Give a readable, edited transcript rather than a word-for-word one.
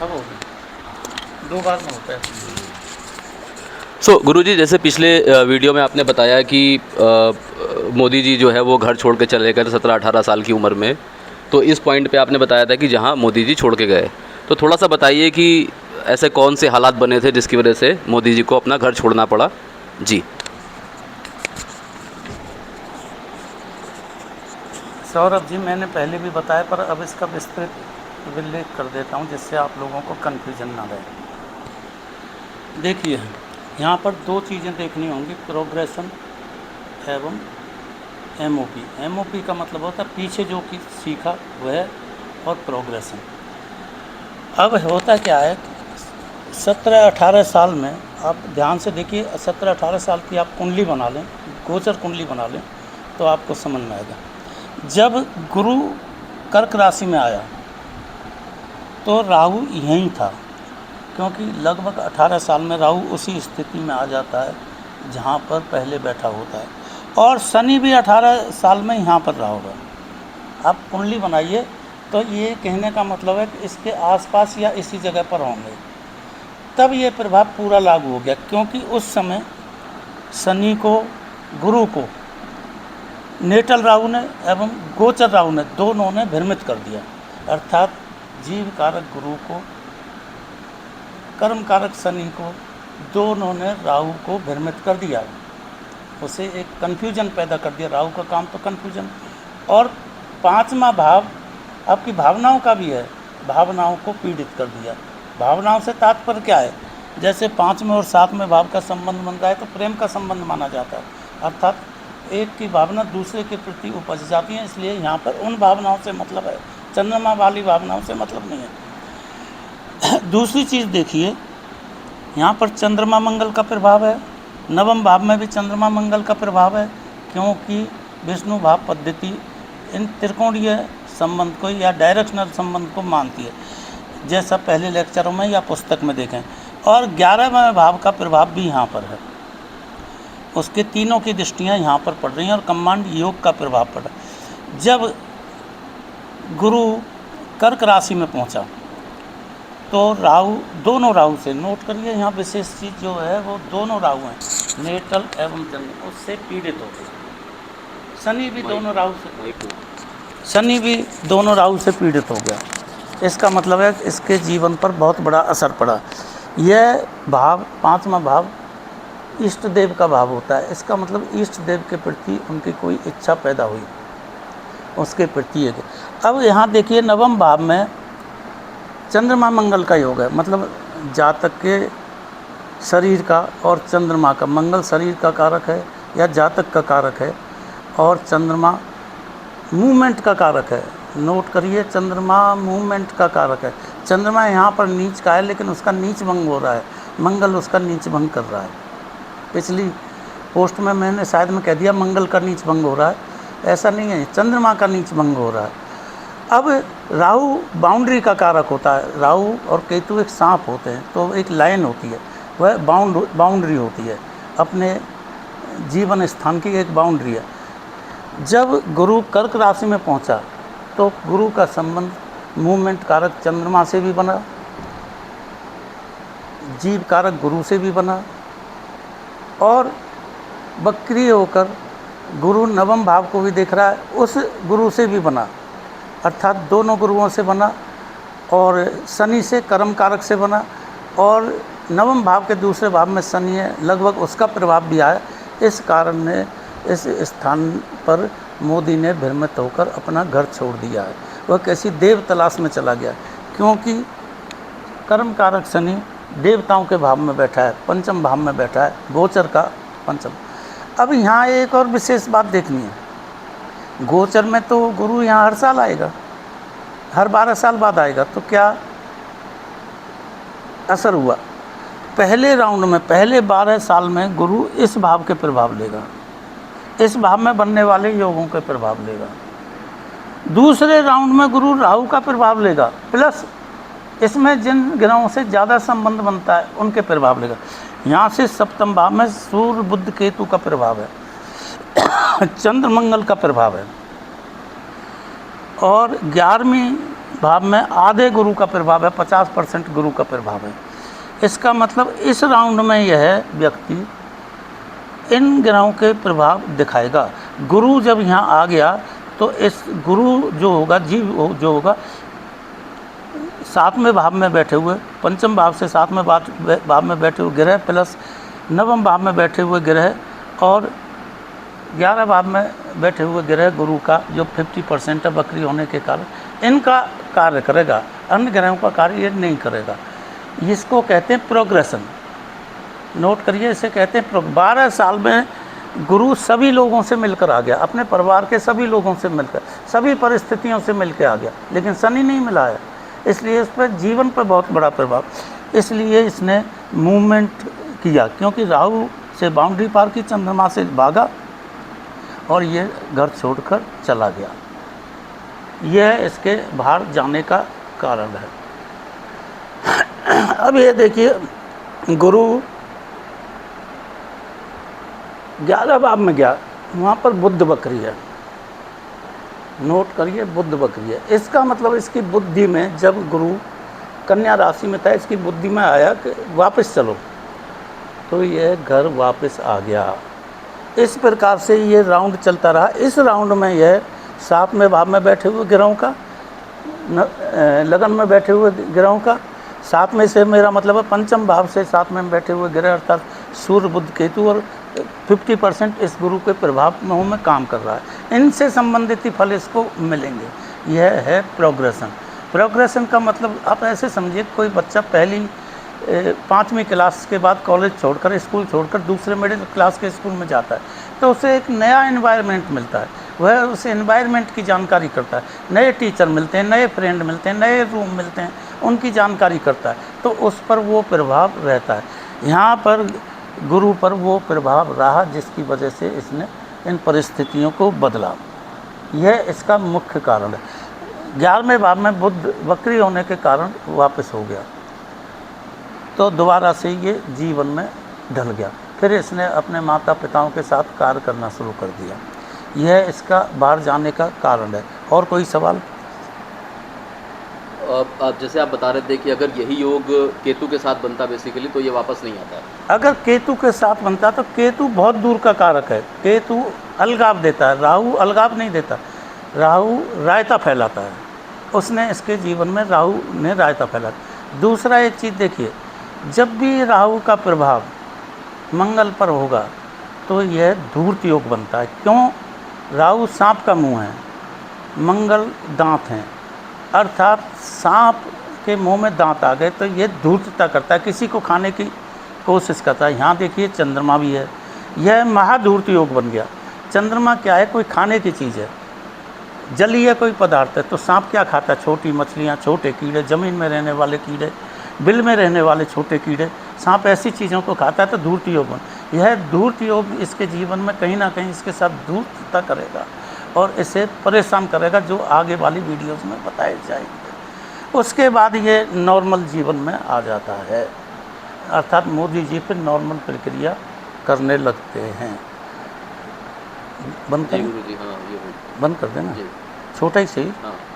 अब हो गया 2 बार में होता है। गुरुजी, जैसे पिछले वीडियो में आपने बताया कि मोदी जी जो है वो घर छोड़ के चले गए थे 17-18 साल की उम्र में। तो इस पॉइंट पे आपने बताया था कि जहाँ मोदी जी छोड़ के गए, तो थोड़ा सा बताइए कि ऐसे कौन से हालात बने थे जिसकी वजह से मोदी जी को अपना घर छोड़ना पड़ा। जी। सौरभ जी, मैंने पहले भी बताया, पर अब इसका विस्तृत उल्लेख कर देता हूँ जिससे आप लोगों को कन्फ्यूजन ना रहे। देखिए, यहाँ पर 2 चीज़ें देखनी होंगी, प्रोग्रेशन एवं एमओपी। एमओपी का मतलब होता है पीछे जो कि सीखा वह, और प्रोग्रेशन। अब होता क्या है, 17-18 साल में आप ध्यान से देखिए, 17-18 साल की आप कुंडली बना लें, गोचर कुंडली बना लें, तो आपको समझ में आएगा। जब गुरु कर्क राशि में आया तो राहु यहीं था, क्योंकि लगभग 18 साल में राहु उसी स्थिति में आ जाता है जहाँ पर पहले बैठा होता है, और शनि भी 18 साल में यहाँ पर रहा होगा। आप कुंडली बनाइए तो ये कहने का मतलब है कि इसके आसपास या इसी जगह पर होंगे, तब ये प्रभाव पूरा लागू हो गया, क्योंकि उस समय शनि को, गुरु को नेटल राहु ने एवं गोचर राहु ने, दोनों ने भ्रमित कर दिया। अर्थात जीव कारक गुरु को, कर्म कारक शनि को, दोनों ने राहु को भ्रमित कर दिया, उसे एक कन्फ्यूजन पैदा कर दिया। राहु का काम तो कन्फ्यूजन। और 5वां भाव आपकी भावनाओं का भी है, भावनाओं को पीड़ित कर दिया। भावनाओं से तात्पर्य क्या है, जैसे 5वें और 7वें भाव का संबंध बन रहा है तो प्रेम का संबंध माना जाता है, अर्थात एक की भावना दूसरे के प्रति उपज जाती है, इसलिए यहाँ पर उन भावनाओं से मतलब है, चंद्रमा वाली भावनाओं से मतलब नहीं है। दूसरी चीज़ देखिए, यहाँ पर चंद्रमा मंगल का प्रभाव है, 9वें भाव में भी चंद्रमा मंगल का प्रभाव है, क्योंकि विष्णु भाव पद्धति इन त्रिकोणीय संबंध को या डायरेक्शनल संबंध को मानती है, जैसा पहले लेक्चरों में या पुस्तक में देखें। और 11वें भाव का प्रभाव भी यहाँ पर है, उसके तीनों की दृष्टियाँ यहाँ पर पड़ रही हैं, और कमांड योग का प्रभाव पड़ रहा है। जब गुरु कर्क राशि में पहुँचा तो राहु, दोनों राहु से, नोट करिए यहाँ विशेष चीज़ जो है वो दोनों राहु हैं, नेटल एवं चंद्र, उससे पीड़ित हो गए। शनि भी दोनों राहु से पीड़ित हो गया। इसका मतलब है इसके जीवन पर बहुत बड़ा असर पड़ा। यह भाव, 5वां भाव इष्ट देव का भाव होता है, इसका मतलब इष्ट देव के प्रति उनकी कोई इच्छा पैदा हुई, उसके प्रति है। अब यहाँ देखिए 9वें भाव में चंद्रमा मंगल का योग है, मतलब जातक के शरीर का और चंद्रमा का, मंगल शरीर का कारक है या जातक का कारक है, और चंद्रमा मूवमेंट का कारक है। नोट करिए, चंद्रमा मूवमेंट का कारक है। चंद्रमा यहाँ पर नीच का है, लेकिन उसका नीच भंग हो रहा है, मंगल उसका नीच भंग कर रहा है। पिछली पोस्ट में मैंने शायद में कह दिया मंगल का नीच भंग हो रहा है, ऐसा नहीं है, चंद्रमा का नीच भंग हो रहा है। अब राहु बाउंड्री का कारक होता है, राहु और केतु एक सांप होते हैं, तो एक लाइन होती है, वह बाउंड्री होती है, अपने जीवन स्थान की एक बाउंड्री है। जब गुरु कर्क राशि में पहुंचा तो गुरु का संबंध मूवमेंट कारक चंद्रमा से भी बना, जीव कारक गुरु से भी बना, और वक्रीय होकर गुरु 9वें भाव को भी देख रहा है, उस गुरु से भी बना, अर्थात दोनों गुरुओं से बना, और शनि से, कर्म कारक से बना, और 9वें भाव के दूसरे भाव में शनि है, लगभग उसका प्रभाव भी आया। इस कारण ने इस स्थान पर मोदी ने भ्रमित होकर अपना घर छोड़ दिया है, वह कैसी देव तलाश में चला गया, क्योंकि कर्म कारक शनि देवताओं के भाव में बैठा है, 5वें भाव में बैठा है, गोचर का 5वां। अब यहाँ एक और विशेष बात देखनी है, गोचर में तो गुरु यहाँ हर साल आएगा, हर 12 साल बाद आएगा, तो क्या असर हुआ, पहले राउंड में, पहले 12 साल में गुरु इस भाव के प्रभाव लेगा, इस भाव में बनने वाले योगों के प्रभाव लेगा। दूसरे राउंड में गुरु राहु का प्रभाव लेगा, प्लस इसमें जिन ग्रहों से ज़्यादा संबंध बनता है उनके प्रभाव लेगा। यहाँ से 7वें भाव में सूर्य बुध केतु का प्रभाव है, चंद्र मंगल का प्रभाव है, और 11वीं भाव में आधे गुरु का प्रभाव है, 50% गुरु का प्रभाव है। इसका मतलब इस राउंड में यह व्यक्ति इन ग्रहों के प्रभाव दिखाएगा। गुरु जब यहाँ आ गया तो इस गुरु जो होगा, जीव जो होगा, 7वें भाव में बैठे हुए, पंचम भाव से 7वें भाव में बैठे हुए ग्रह प्लस 9वें भाव में बैठे हुए ग्रह और 11 भाव में बैठे हुए ग्रह गुरु का जो 50% है वक्री होने के कारण इनका कार्य करेगा, अन्य ग्रहों का कार्य ये नहीं करेगा। इसको कहते हैं प्रोग्रेशन। नोट करिए, इसे कहते हैं 12 साल में गुरु सभी लोगों से मिलकर आ गया, अपने परिवार के सभी लोगों से मिलकर, सभी परिस्थितियों से मिलकर आ गया, लेकिन शनि नहीं मिला है, इसलिए इस पर जीवन पर बहुत बड़ा प्रभाव। इसलिए इसने मूवमेंट किया, क्योंकि राहु से बाउंड्री पार की, चंद्रमा से भागा और ये घर छोड़कर चला गया। यह इसके बाहर जाने का कारण है। अब ये देखिए, गुरु 11 भाव में गया, वहाँ पर बुध वक्री है। नोट करिए, बुध वक्री है। इसका मतलब इसकी बुद्धि में, जब गुरु कन्या राशि में था, इसकी बुद्धि में आया कि वापस चलो, तो यह घर वापस आ गया। इस प्रकार से ये राउंड चलता रहा। इस राउंड में यह 7वें भाव में बैठे हुए ग्रहों का, लगन में बैठे हुए ग्रहों का, 7 में से मेरा मतलब है पंचम भाव से 7वें में बैठे हुए ग्रह अर्थात सूर्य बुध केतु और 50% इस गुरु के प्रभाव में काम कर रहा है। इनसे संबंधित ही फल इसको मिलेंगे। यह है प्रोग्रेशन। प्रोग्रेशन का मतलब आप ऐसे समझिए, कोई बच्चा पहली 5वीं क्लास के बाद कॉलेज छोड़कर, स्कूल छोड़कर दूसरे मिडिल क्लास के स्कूल में जाता है, तो उसे एक नया एनवायरनमेंट मिलता है, वह उस एनवायरनमेंट की जानकारी करता है, नए टीचर मिलते हैं, नए फ्रेंड मिलते हैं, नए रूम मिलते हैं, उनकी जानकारी करता है, तो उस पर वो प्रभाव रहता है। यहाँ पर गुरु पर वो प्रभाव रहा, जिसकी वजह से इसने इन परिस्थितियों को बदला। यह इसका मुख्य कारण है। 11वें भाव में बुध वक्री होने के कारण वापस हो गया, तो दोबारा से ये जीवन में ढल गया। फिर इसने अपने माता पिताओं के साथ कार्य करना शुरू कर दिया। यह इसका बाहर जाने का कारण है। और कोई सवाल? आप जैसे आप बता रहे थे कि अगर यही योग केतु के साथ बनता बेसिकली, तो ये वापस नहीं आता है। अगर केतु के साथ बनता तो केतु बहुत दूर का कारक है। केतु अलगाव देता है, राहु अलगाव नहीं देता। राहु रायता फैलाता है। उसने इसके जीवन में, राहु ने रायता फैलाया। दूसरा एक चीज़ देखिए, जब भी राहु का प्रभाव मंगल पर होगा तो यह धूर्त योग बनता है। क्यों? राहु सांप का मुंह है, मंगल दांत हैं, अर्थात सांप के मुंह में दांत आ गए तो ये धूर्तता करता है, किसी को खाने की कोशिश करता है। यहाँ देखिए चंद्रमा भी है, यह महाधूर्त योग बन गया। चंद्रमा क्या है? कोई खाने की चीज़ है, जलीय कोई पदार्थ है। तो सांप क्या खाता है? छोटी मछलियाँ, छोटे कीड़े, ज़मीन में रहने वाले कीड़े, बिल में रहने वाले छोटे कीड़े, सांप ऐसी चीज़ों को खाता है। तो धूर्त योग बन, यह धूर्त योग इसके जीवन में कहीं ना कहीं इसके साथ धूर्तता करेगा और इसे परेशान करेगा, जो आगे वाली वीडियोस में बताए जाएंगे। उसके बाद ये नॉर्मल जीवन में आ जाता है, अर्थात मोदी जी फिर नॉर्मल प्रक्रिया करने लगते हैं। बंद करें? गुरु जी, हाँ, ये बंद कर देना, छोटा ही सही। हाँ।